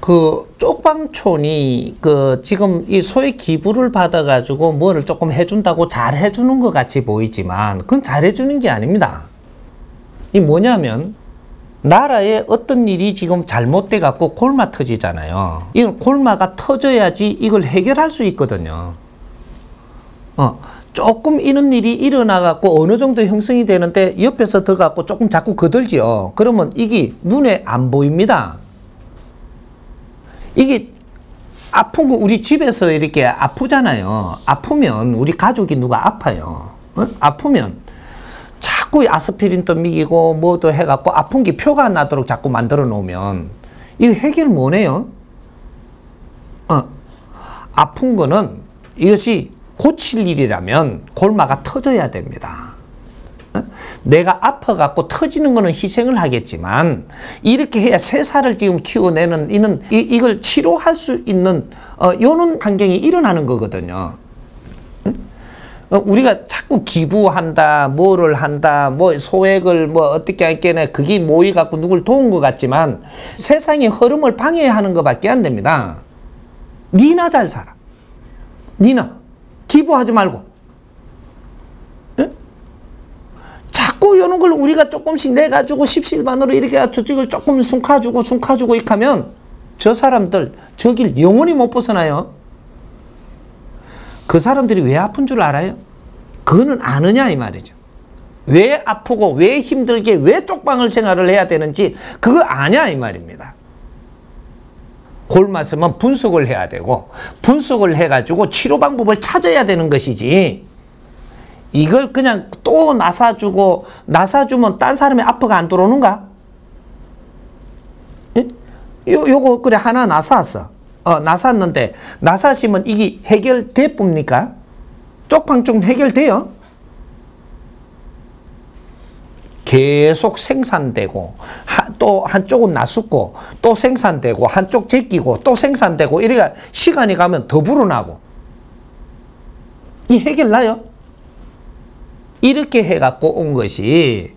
그 쪽방촌이 그 지금 이 소액 기부를 받아가지고 뭐를 조금 해준다고 잘 해주는 것 같이 보이지만 그건 잘 해주는 게 아닙니다. 이 뭐냐면 나라에 어떤 일이 지금 잘못돼 갖고 골마 터지잖아요. 이건 골마가 터져야지 이걸 해결할 수 있거든요. 조금 이런 일이 일어나 갖고 어느 정도 형성이 되는데 옆에서 더 갖고 조금 자꾸 거들지요. 그러면 이게 눈에 안 보입니다. 이게 아픈 거 우리 집에서 이렇게 아프잖아요. 아프면 우리 가족이 누가 아파요. 아프면 자꾸 아스피린도 미기고 뭐도 해갖고 아픈 게 표가 안 나도록 자꾸 만들어 놓으면 이거 해결 못 해요. 아픈 거는 이것이 고칠 일이라면 골마가 터져야 됩니다. 내가 아파갖고 터지는 거는 희생을 하겠지만 이렇게 해야 새살을 지금 키워내는 이걸 치료할 수 있는 요런 환경이 일어나는 거거든요. 우리가 자꾸 기부한다, 뭐를 한다, 뭐 소액을 뭐 어떻게 할게네 그게 모이갖고 누굴 도운 것 같지만 세상의 흐름을 방해하는 것밖에 안 됩니다. 니나 잘 살아. 니나 기부하지 말고. 응? 자꾸 이런 걸 우리가 조금씩 내가지고 십실반으로 이렇게 저쪽을 조금 숨가주고 이렇게 하면 저 사람들 저 길 영원히 못 벗어나요. 그 사람들이 왜 아픈 줄 알아요? 그거는 아느냐 이 말이죠. 왜 아프고 왜 힘들게 왜 쪽방을 생활을 해야 되는지 그거 아냐 이 말입니다. 골맞으면 분석을 해야 되고 분석을 해가지고 치료 방법을 찾아야 되는 것이지 이걸 그냥 또 나사주면 딴 사람이 아파가 안 들어오는가? 요거 그래 하나 나사왔어. 나샀는데 나사시면 이게 해결돼 봅니까? 쪽방 좀 해결돼요? 계속 생산되고 또 한쪽은 나숫고 또 생산되고 한쪽 제끼고 또 생산되고 이래가 시간이 가면 더 불어나고 이 해결 나요? 이렇게 해갖고 온 것이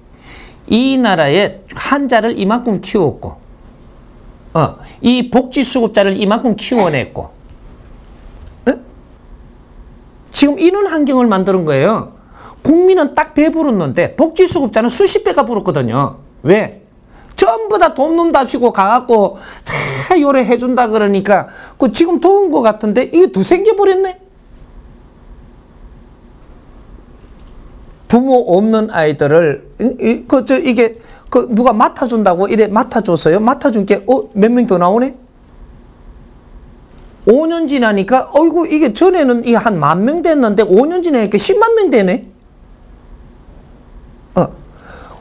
이 나라에 한자를 이만큼 키웠고 이 복지수급자를 이만큼 키워냈고 지금 이런 환경을 만드는 거예요. 국민은 딱 배부르는데 복지수급자는 수십 배가 부르거든요. 왜? 전부 다 돈 놈답시고 가갖고 자 요래 해준다 그러니까 그 지금 더운 것 같은데 이게 더 생겨버렸네. 부모 없는 아이들을 이게 누가 맡아준다고 이래 맡아줬어요. 맡아준 게 몇 명 더 나오네. 5년 지나니까 어이구 이게 전에는 이게 한 10,000명 됐는데 5년 지나니까 10만 명 되네.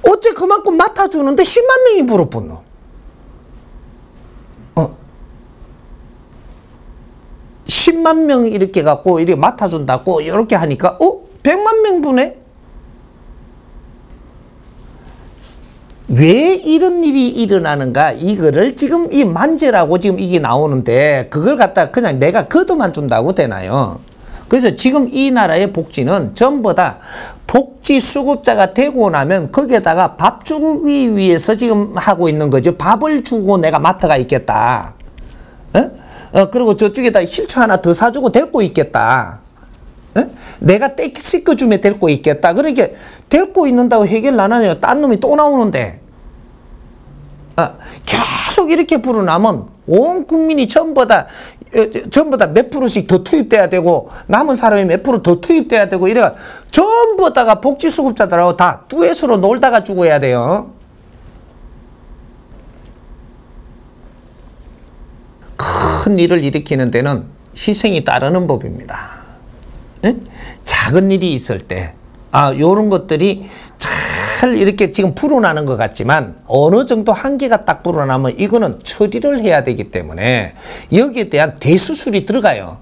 어째 그만큼 맡아주는데 10만 명이 불어붙노. 10만 명 이렇게 갖고 이렇게 맡아준다고 이렇게 하니까 100만 명 부네. 왜 이런 일이 일어나는가 이거를 지금 이 만재라고 지금 이게 나오는데 그걸 갖다 그냥 내가 거둬만 준다고 되나요? 그래서 지금 이 나라의 복지는 전부 다 복지 수급자가 되고 나면 거기에다가 밥 주기 위해서 지금 하고 있는 거죠. 밥을 주고 내가 맡아가 있겠다. 그리고 저쪽에다 힐처 하나 더 사주고 데리고 있겠다. 내가 씻어주면 데리고 있겠다. 그러니까 데리고 있는다고 해결 안 하네요. 딴 놈이 또 나오는데. 계속 이렇게 불어나면 온 국민이 전부 다 몇 프로씩 더 투입돼야 되고 남은 사람이 몇 프로 더 투입돼야 되고 이래가 전부 다가 복지수급자들하고 다 듀엣으로 놀다가 죽어야 돼요. 큰 일을 일으키는 데는 희생이 따르는 법입니다. 작은 일이 있을 때 요런 것들이 잘 이렇게 지금 불어나는 것 같지만 어느 정도 한계가 딱 불어나면 이거는 처리를 해야 되기 때문에 여기에 대한 대수술이 들어가요.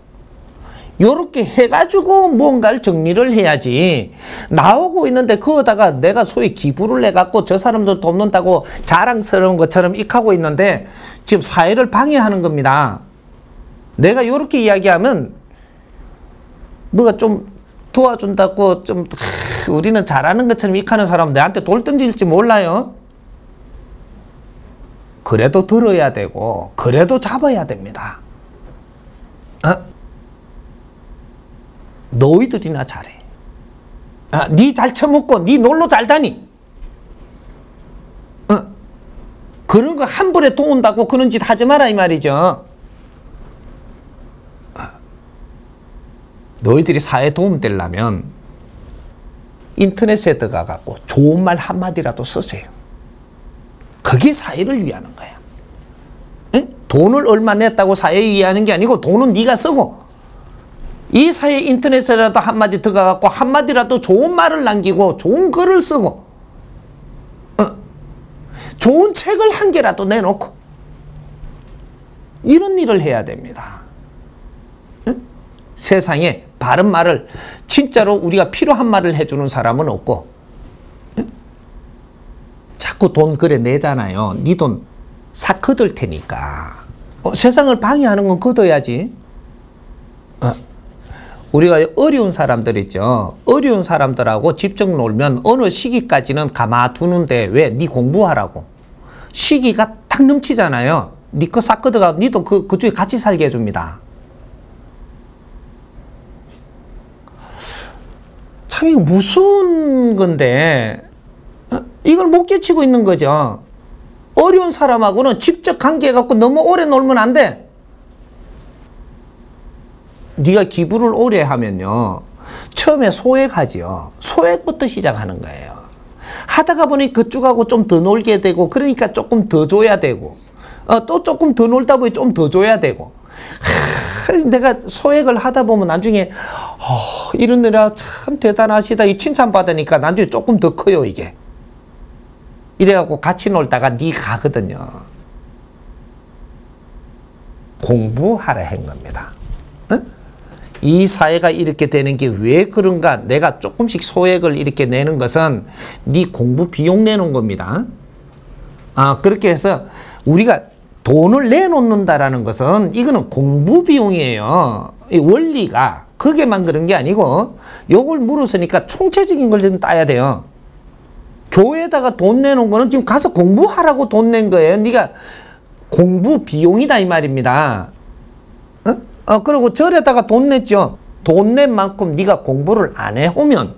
요렇게 해가지고 뭔가를 정리를 해야지 나오고 있는데 그거다가 내가 소위 기부를 해갖고 저 사람들 돕는다고 자랑스러운 것처럼 익하고 있는데 지금 사회를 방해하는 겁니다. 내가 요렇게 이야기하면 뭐가 좀 도와준다고 좀 우리는 잘하는 것처럼 익하는 사람 내한테 돌 던질지 몰라요. 그래도 들어야 되고 그래도 잡아야 됩니다. 너희들이나 잘해. 니 잘 처먹고 니 놀러 잘 다니. 그런 거 한 번에 도운다고 그런 짓 하지 마라 이 말이죠. 너희들이 사회에 도움되려면 인터넷에 들어가 갖고 좋은 말 한마디라도 쓰세요. 그게 사회를 위하는 거야. 응? 돈을 얼마 냈다고 사회에 위하는 게 아니고 돈은 네가 쓰고 이 사회 인터넷에라도 한마디 들어가 갖고 한마디라도 좋은 말을 남기고 좋은 글을 쓰고 좋은 책을 한 개라도 내놓고 이런 일을 해야 됩니다. 응? 세상에 바른 말을 진짜로 우리가 필요한 말을 해주는 사람은 없고 응? 자꾸 돈 그래 내잖아요. 네 돈 사 걷을 테니까 세상을 방해하는 건 걷어야지. 우리가 어려운 사람들 있죠. 어려운 사람들하고 직접 놀면 어느 시기까지는 가만두는데 왜? 네 공부하라고. 시기가 딱 넘치잖아요. 네 거 싹 걷어가 니도 그쪽에 같이 살게 해줍니다. 참 이거 무슨 건데 이걸 못 깨치고 있는 거죠. 어려운 사람하고는 직접 관계해갖고 너무 오래 놀면 안 돼. 네가 기부를 오래 하면요. 처음에 소액하지요. 소액부터 시작하는 거예요. 하다가 보니 그쪽하고 좀 더 놀게 되고 그러니까 조금 더 줘야 되고 또 조금 더 놀다 보니 좀 더 줘야 되고 내가 소액을 하다 보면 나중에 이러느라 참 대단하시다 이 칭찬받으니까 나중에 조금 더 커요 이게. 이래갖고 같이 놀다가 네 가거든요. 공부하라 한 겁니다. 이 사회가 이렇게 되는 게 왜 그런가? 내가 조금씩 소액을 이렇게 내는 것은 네 공부 비용 내는 겁니다. 그렇게 해서 우리가 돈을 내놓는다라는 것은 이거는 공부 비용이에요. 이 원리가 그게만 그런 게 아니고 요걸 물었으니까 총체적인 걸 좀 따야 돼요. 교회에다가 돈 내놓은 거는 지금 가서 공부하라고 돈 낸 거예요. 네가 공부 비용이다 이 말입니다. 그리고 절에다가 돈 냈죠. 돈 낸 만큼 네가 공부를 안 해오면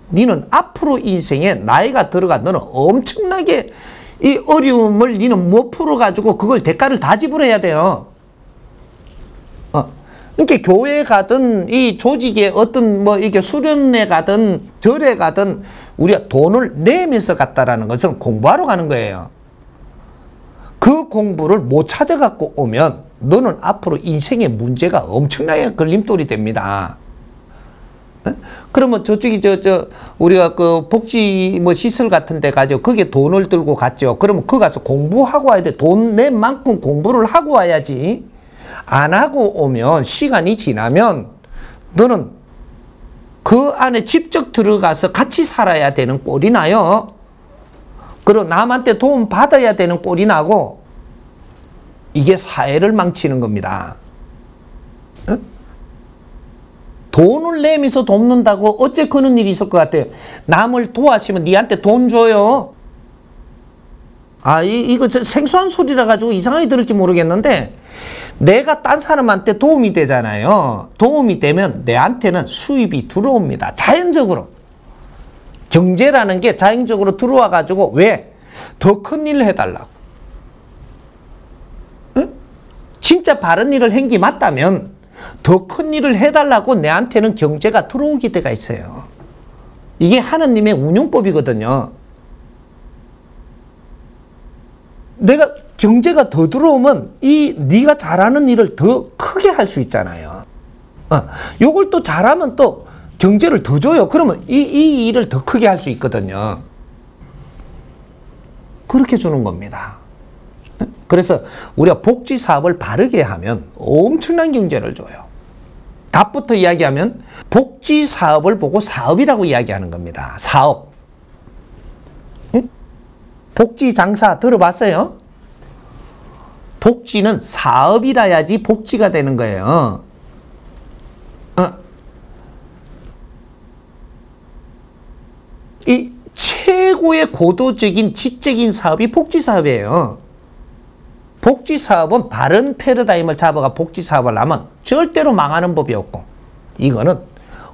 너는 앞으로 인생에 나이가 들어가 너는 엄청나게 이 어려움을 너는 못 풀어가지고 그걸 대가를 다 지불해야 돼요. 그러니까 교회에 가든 이 조직에 어떤 뭐 이게 수련회 가든 절에 가든 우리가 돈을 내면서 갔다라는 것은 공부하러 가는 거예요. 그 공부를 못 찾아갖고 오면 너는 앞으로 인생의 문제가 엄청나게 걸림돌이 됩니다. 그러면 저쪽이 우리가 그 복지 뭐 시설 같은 데 가죠. 거기에 돈을 들고 갔죠. 그러면 거기 가서 공부하고 와야 돼. 돈 낸 만큼 공부를 하고 와야지. 안 하고 오면 시간이 지나면 너는 그 안에 직접 들어가서 같이 살아야 되는 꼴이 나요. 그리고 남한테 도움 받아야 되는 꼴이 나고 이게 사회를 망치는 겁니다. 돈을 내면서 돕는다고 어째 그런 일이 있을 것 같아요. 남을 도와주면 니한테 돈 줘요. 이거 생소한 소리라 가지고 이상하게 들을지 모르겠는데 내가 딴 사람한테 도움이 되잖아요. 도움이 되면 내한테는 수입이 들어옵니다. 자연적으로. 경제라는 게 자연적으로 들어와 가지고 왜? 더 큰 일을 해달라고. 응? 진짜 바른 일을 한 게 맞다면 더 큰 일을 해달라고 내한테는 경제가 들어오게 돼가 있어요. 이게 하나님의 운용법이거든요. 내가 경제가 더 들어오면 네가 잘하는 일을 더 크게 할 수 있잖아요. 요걸 또 잘하면 또 경제를 더 줘요. 그러면 이 일을 더 크게 할 수 있거든요. 그렇게 주는 겁니다. 그래서 우리가 복지 사업을 바르게 하면 엄청난 경제를 줘요. 답부터 이야기하면 복지 사업을 보고 사업이라고 이야기하는 겁니다. 사업. 복지 장사 들어봤어요? 복지는 사업이라야지 복지가 되는 거예요. 이 최고의 고도적인 지적인 사업이 복지 사업이에요. 복지 사업은 바른 패러다임을 잡아가 복지 사업을 하면 절대로 망하는 법이 없고, 이거는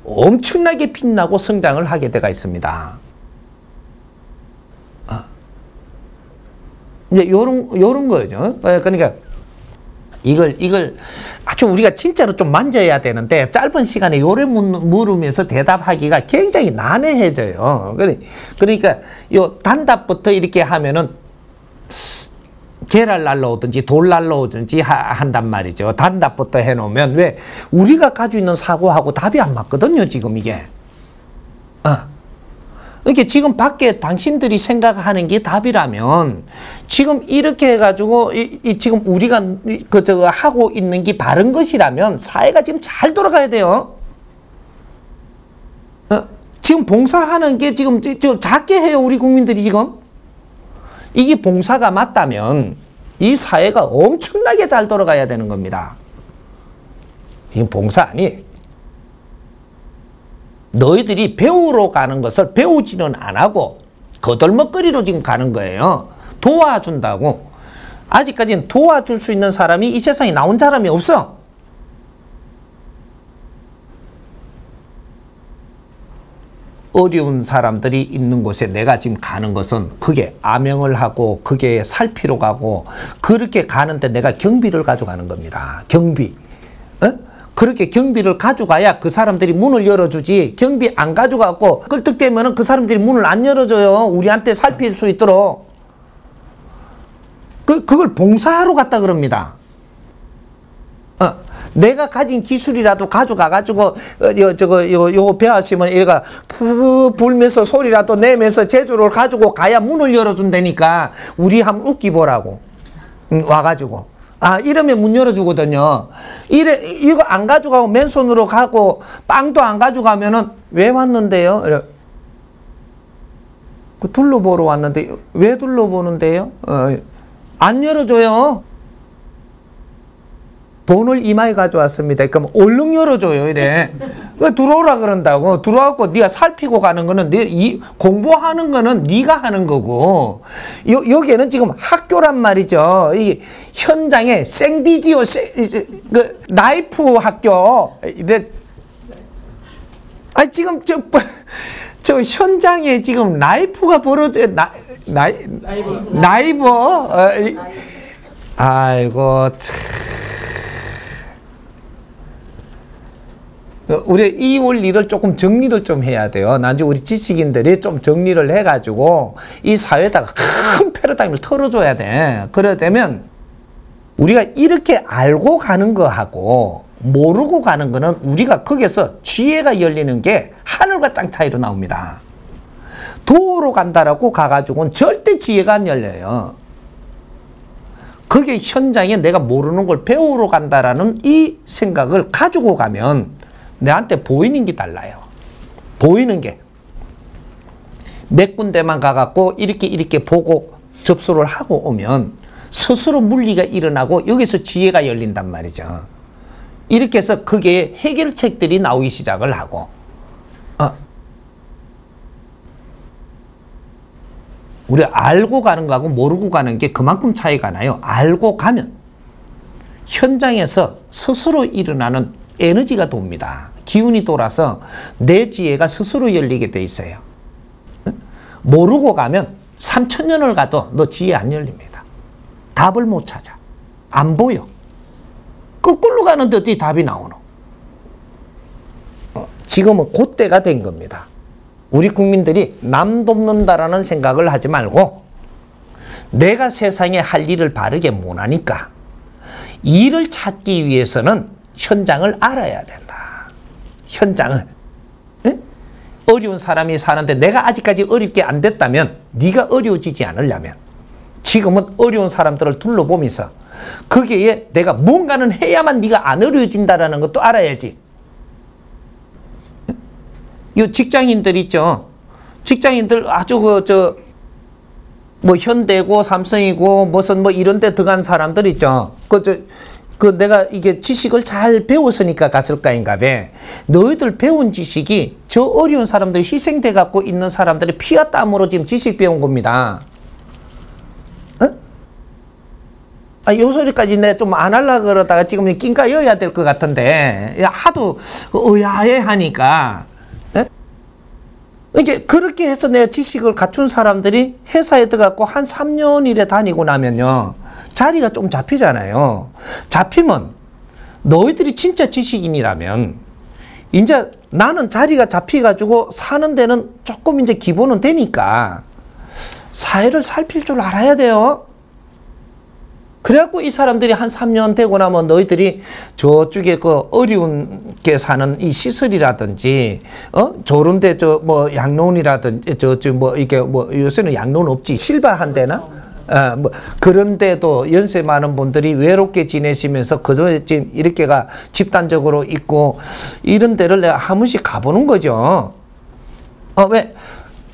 엄청나게 빛나고 성장을 하게 되어 있습니다. 이제 요런 거죠. 그러니까 이걸 아주 우리가 진짜로 좀 만져야 되는데, 짧은 시간에 요래 물으면서 대답하기가 굉장히 난해해져요. 그러니까 요 단답부터 이렇게 하면은 계랄 날라오든지 돌 날라오든지 한단 말이죠. 단답부터 해놓으면, 왜 우리가 가지고 있는 사고하고 답이 안 맞거든요, 지금 이게. 이렇게 지금 밖에 당신들이 생각하는 게 답이라면, 지금 이렇게 해가지고 지금 우리가 저거 하고 있는 게 바른 것이라면 사회가 지금 잘 돌아가야 돼요. 지금 봉사하는 게 지금 작게 해요, 우리 국민들이 지금. 이게 봉사가 맞다면 이 사회가 엄청나게 잘 돌아가야 되는 겁니다. 이게 봉사 아니. 너희들이 배우러 가는 것을 배우지는 안 하고 거들먹거리로 지금 가는 거예요. 도와준다고. 아직까지는 도와줄 수 있는 사람이 이 세상에 나온 사람이 없어. 어려운 사람들이 있는 곳에 내가 지금 가는 것은 그게 암행을 하고 그게 살피러 가고 그렇게 가는데 내가 경비를 가져가는 겁니다. 경비. 그렇게 경비를 가져가야 그 사람들이 문을 열어주지, 경비 안 가져가고 끌떡대면은 그 사람들이 문을 안 열어줘요. 우리한테 살필 수 있도록. 그걸 봉사하러 갔다 그럽니다. 내가 가진 기술이라도 가져가가지고, 요거 배하시면 얘가 푸 불면서 소리라도 내면서 제주를 가지고 가야 문을 열어준다니까. 우리 한번 웃기보라고. 와가지고. 이러면 문 열어주거든요. 이거 안 가져가고 맨손으로 가고 빵도 안 가져가면은 왜 왔는데요? 둘러보러 왔는데, 왜 둘러보는데요? 안 열어줘요. 돈을 이마에 가져왔습니다. 그럼 얼른 열어줘요, 이래. 들어오라 그런다고. 들어와갖고 네가 살피고 가는 거는, 공부하는 거는 네가 하는 거고, 여기에는 지금 학교란 말이죠. 이 현장에 생비디오, 나이프 학교. 지금 저 현장에 지금 라이프가 벌어져, 라이브. 아이고, 참. 우리 이 원리를 조금 정리를 좀 해야 돼요. 나중에 우리 지식인들이 좀 정리를 해가지고 이 사회에다가 큰 패러다임을 털어줘야 돼. 그래야 되면 우리가 이렇게 알고 가는 거하고 모르고 가는 거는 우리가 거기에서 지혜가 열리는 게 하늘과 땅 차이로 나옵니다. 도로 간다라고 가가지고는 절대 지혜가 안 열려요. 그게 현장에 내가 모르는 걸 배우러 간다라는 이 생각을 가지고 가면 내한테 보이는 게 달라요. 보이는 게. 몇 군데만 가갖고 이렇게 보고 접수를 하고 오면 스스로 물리가 일어나고 여기서 지혜가 열린단 말이죠. 이렇게 해서 그게 해결책들이 나오기 시작을 하고, 우리 알고 가는 거하고 모르고 가는 게 그만큼 차이가 나요. 알고 가면 현장에서 스스로 일어나는 에너지가 돕니다. 기운이 돌아서 내 지혜가 스스로 열리게 돼 있어요. 모르고 가면 3000년을 가도 너 지혜 안 열립니다. 답을 못 찾아. 안 보여. 거꾸로 가는데 어떻게 답이 나오노? 지금은 그때가 된 겁니다. 우리 국민들이 남 돕는다라는 생각을 하지 말고, 내가 세상에 할 일을 바르게 못하니까 일을 찾기 위해서는 현장을 알아야 된다. 현장을. 응? 어려운 사람이 사는데 내가 아직까지 어렵게 안 됐다면, 네가 어려워지지 않으려면 지금은 어려운 사람들을 둘러보면서 거기에 내가 뭔가는 해야만 네가 안 어려워진다라는 것도 알아야지. 이 직장인들 있죠. 직장인들 아주 뭐 현대고 삼성이고 무슨 뭐 이런 데 들어간 사람들 있죠. 내가 이게 지식을 잘 배웠으니까 갔을 까인가 봐. 너희들 배운 지식이 저 어려운 사람들, 희생돼 갖고 있는 사람들의 피와 땀으로 지금 지식 배운 겁니다. 요 소리까지 내가 좀 안 하려고 그러다가 지금 낑까 여야 될 것 같은데, 하도 의아해 하니까. 이게 그렇게 해서 내가 지식을 갖춘 사람들이 회사에 들어가고 한 3년 일에 다니고 나면요, 자리가 좀 잡히잖아요. 잡히면 너희들이 진짜 지식인이라면 이제 나는 자리가 잡혀가지고 사는 데는 조금 이제 기본은 되니까 사회를 살필 줄 알아야 돼요. 그래갖고 이 사람들이 한 3년 되고 나면 너희들이 저쪽에 그 어려운 게 사는 이 시설이라든지, 저런데 뭐 양론이라든지, 뭐 이게 뭐 요새는 양론 없지, 실바한 데나? 뭐 그런데도 연세 많은 분들이 외롭게 지내시면서 그저 지금 이렇게가 집단적으로 있고 이런 데를 내가 한 번씩 가보는 거죠. 왜?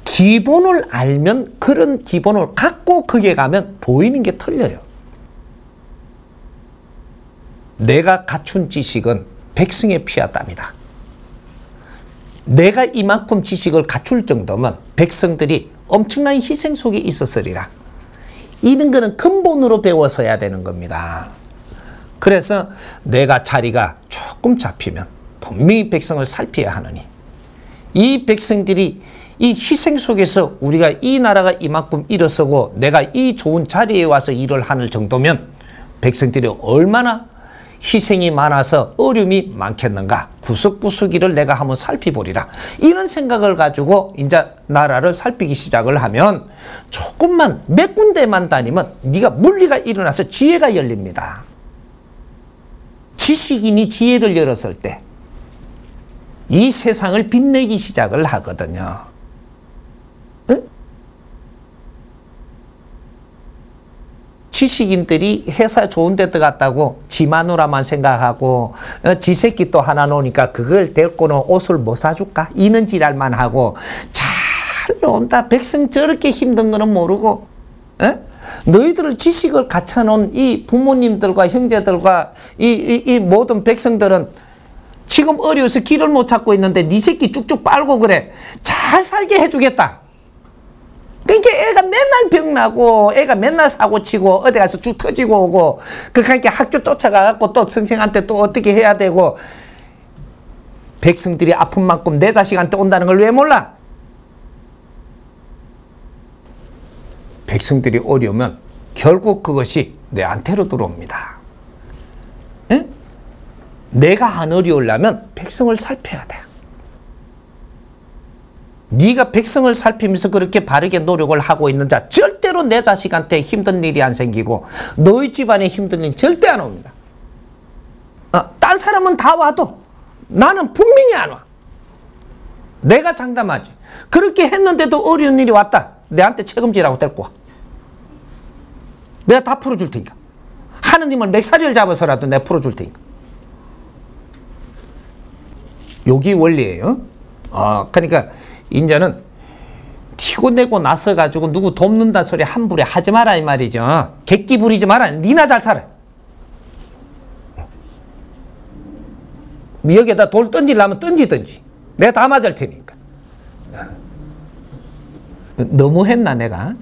기본을 알면, 그런 기본을 갖고 거기에 가면 보이는 게 틀려요. 내가 갖춘 지식은 백성의 피와 땀이다. 내가 이만큼 지식을 갖출 정도면 백성들이 엄청난 희생 속에 있었으리라. 이런 거는 근본으로 배워서야 되는 겁니다. 그래서 내가 자리가 조금 잡히면 분명히 백성을 살펴야 하느니, 이 백성들이 이 희생 속에서 우리가 이 나라가 이만큼 일어서고 내가 이 좋은 자리에 와서 일을 하는 정도면 백성들이 얼마나 희생이 많아서 어려움이 많겠는가, 구석구석이를 내가 한번 살펴보리라. 이런 생각을 가지고 이제 나라를 살피기 시작을 하면 조금만, 몇 군데만 다니면 네가 물리가 일어나서 지혜가 열립니다. 지식인이 지혜를 열었을 때 이 세상을 빛내기 시작을 하거든요. 응? 지식인들이 회사 좋은 데 들어갔다고 지 마누라만 생각하고, 지 새끼 또 하나 놓으니까 그걸 데리고는 옷을 못 사줄까? 이는 지랄만 하고 잘 논다. 백성 저렇게 힘든 거는 모르고, 너희들을 지식을 갖춰놓은 이 부모님들과 형제들과 이 모든 백성들은 지금 어려워서 길을 못 찾고 있는데 네 새끼 쭉쭉 빨고 그래. 잘 살게 해주겠다. 그러니까 애가 맨날 병나고, 애가 맨날 사고치고, 어디 가서 쭉 터지고 오고, 그러니까 학교 쫓아가갖고 또 선생한테 또 어떻게 해야 되고, 백성들이 아픈 만큼 내 자식한테 온다는 걸 왜 몰라? 백성들이 어려우면 결국 그것이 내한테로 들어옵니다. 응? 내가 안 어려우려면 백성을 살펴야 돼. 네가 백성을 살피면서 그렇게 바르게 노력을 하고 있는 자, 절대로 내 자식한테 힘든 일이 안 생기고 너희 집안에 힘든 일이 절대 안 옵니다. 딴 사람은 다 와도 나는 분명히 안 와. 내가 장담하지. 그렇게 했는데도 어려운 일이 왔다. 내한테 책임지라고 데리고 와. 내가 다 풀어줄 테니까. 하느님은 맥사리를 잡아서라도 내가 풀어줄 테니까. 여기 원리예요. 그러니까 이제는 티고 내고 나서 가지고 누구 돕는다 소리 함부로 하지 마라 이 말이죠. 객기 부리지 마라. 니나 잘 살아. 여기에다 돌 던지려면 던지든지. 내가 다 맞을 테니까. 너무 했나 내가?